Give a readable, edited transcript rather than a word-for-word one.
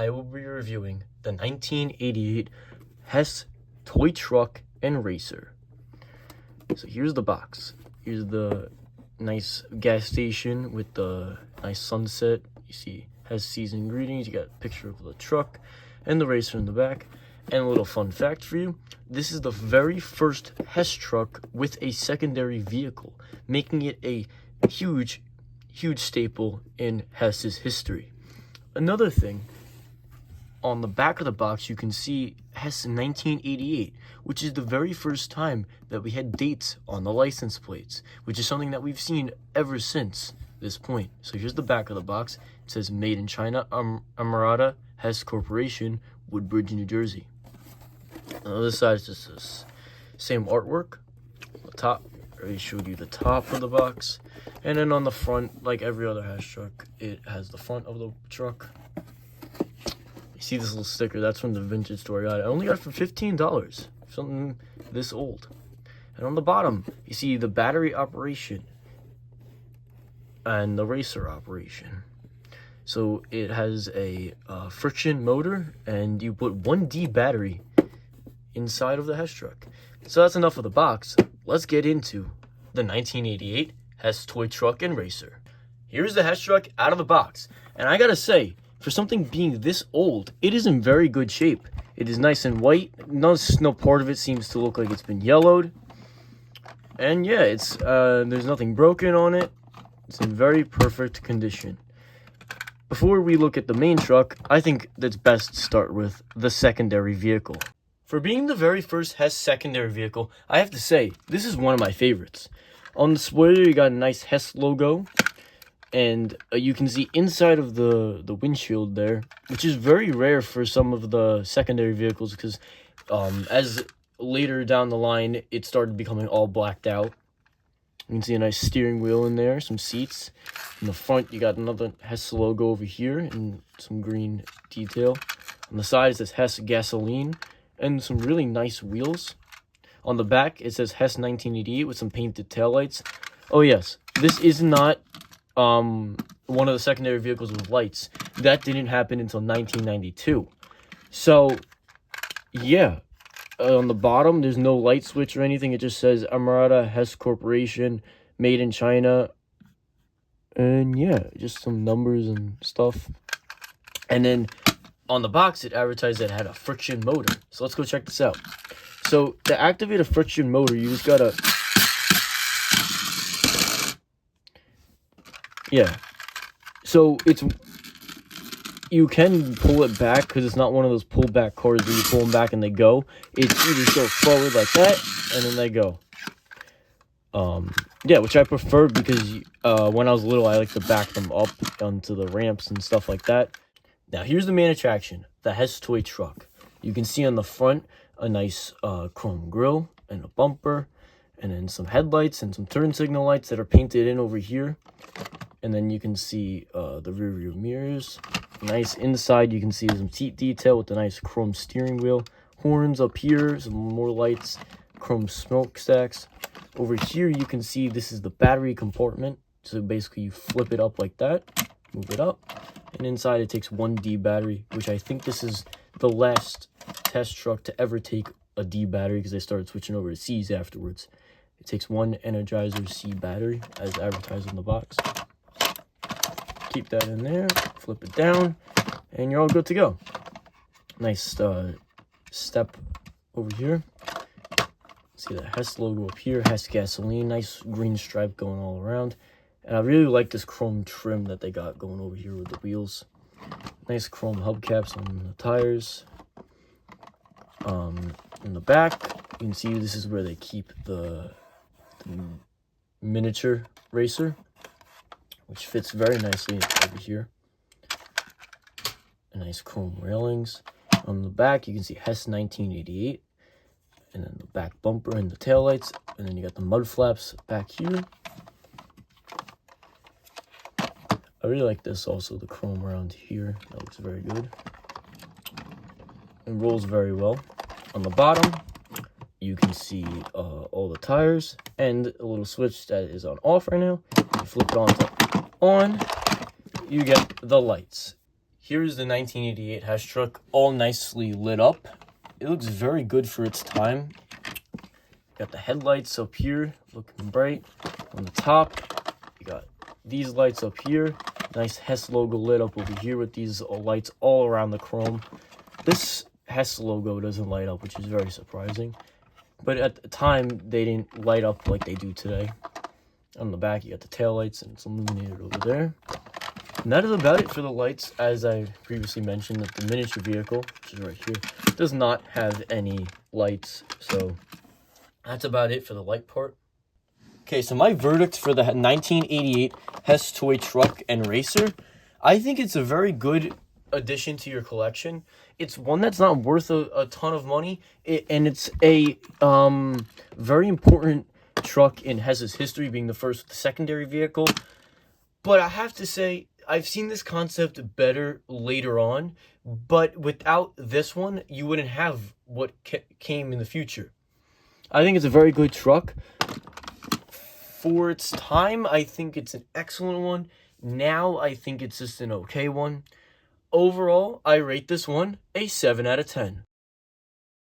I will be reviewing the 1988 Hess toy truck and racer. So here's the box. Here's the nice gas station with the nice sunset. You see Hess seasoned ingredients. You got a picture of the truck and the racer in the back. And a little fun fact for you, this is the very first Hess truck with a secondary vehicle, making it a huge staple in Hess's history. Another thing, on the back of the box you can see Hess 1988, which is the very first time that we had dates on the license plates, which is something that we've seen ever since this point. So here's the back of the box. It says Made in China, Amarada Hess Corporation, Woodbridge, New Jersey. On the other side is just this same artwork. On the top, I already showed you the top of the box. And then on the front, like every other Hess truck, it has the front of the truck. You see this little sticker, that's from the vintage store I got it. I only got it for $15, something this old. And on the bottom, you see the battery operation and the racer operation. So it has a friction motor, and you put 1D battery inside of the Hess truck. So that's enough of the box. Let's get into the 1988 Hess toy truck and racer. Here's the Hess truck out of the box. And I gotta say, for something being this old, it is in very good shape. It is nice and white. No part of it seems to look like it's been yellowed. And yeah, it's there's nothing broken on it. It's in very perfect condition. Before we look at the main truck, I think that's best to start with the secondary vehicle. For being the very first Hess secondary vehicle, I have to say, this is one of my favorites. On the spoiler, you got a nice Hess logo, and you can see inside of the windshield there, which is very rare for some of the secondary vehicles, because as later down the line, it started becoming all blacked out. You can see a nice steering wheel in there, some seats. In the front, you got another Hess logo over here and some green detail. On the side, it says Hess Gasoline and some really nice wheels. On the back, it says Hess 1988 with some painted taillights. Oh yes, this is not one of the secondary vehicles with lights. That didn't happen until 1992. So, yeah. On the bottom, there's no light switch or anything. It just says Amarada Hess Corporation, Made in China. And yeah, just some numbers and stuff. And then on the box, it advertised that it had a friction motor. So let's go check this out. So to activate a friction motor, you just gotta... Yeah. So it's... You can pull it back because it's not one of those pull back cars where you pull them back and they go. It's you just go forward like that and then they go. Yeah, which I prefer because when I was little, I like to back them up onto the ramps and stuff like that. Now here's the main attraction, the Hess toy truck. You can see on the front a nice chrome grille and a bumper, and then some headlights and some turn signal lights that are painted in over here. And then you can see the rear view mirrors. Nice inside, you can see some seat detail with the nice chrome steering wheel. Horns up here, some more lights, chrome smokestacks. Over here, you can see this is the battery compartment. So basically, you flip it up like that, move it up. And inside, it takes 1D battery, which I think this is the last test truck to ever take a D battery because they started switching over to C's afterwards. It takes one Energizer C battery, as advertised on the box. Keep that in there, flip it down, and you're all good to go. Nice step over here. See the Hess logo up here, Hess Gasoline, nice green stripe going all around. And I really like this chrome trim that they got going over here with the wheels. Nice chrome hubcaps on the tires. In the back, you can see this is where they keep the miniature racer, which fits very nicely over here. A nice chrome railings. On the back, you can see Hess 1988, and then the back bumper and the taillights, and then you got the mud flaps back here. I really like this also, the chrome around here. That looks very good. It rolls very well. On the bottom, you can see all the tires and a little switch that is on off right now. You flip it on to on, you get the lights. Here's the 1988 Hess truck, all nicely lit up. It looks very good for its time. Got the headlights up here, looking bright. On the top, you got these lights up here. Nice Hess logo lit up over here with these lights all around the chrome. This Hess logo doesn't light up, which is very surprising. But at the time, they didn't light up like they do today. On the back, you got the taillights, and it's illuminated over there. And that is about it for the lights. As I previously mentioned, that the miniature vehicle, which is right here, does not have any lights. So that's about it for the light part. Okay, so my verdict for the 1988 Hess toy truck and racer, I think it's a very good addition to your collection. It's one that's not worth a ton of money, and it's a very important truck in Hess's history, being the first secondary vehicle. But I have to say, I've seen this concept better later on, but without this one, you wouldn't have what came in the future. I think it's a very good truck. For its time, I think it's an excellent one. Now, I think it's just an okay one. Overall, I rate this one a 7 out of 10.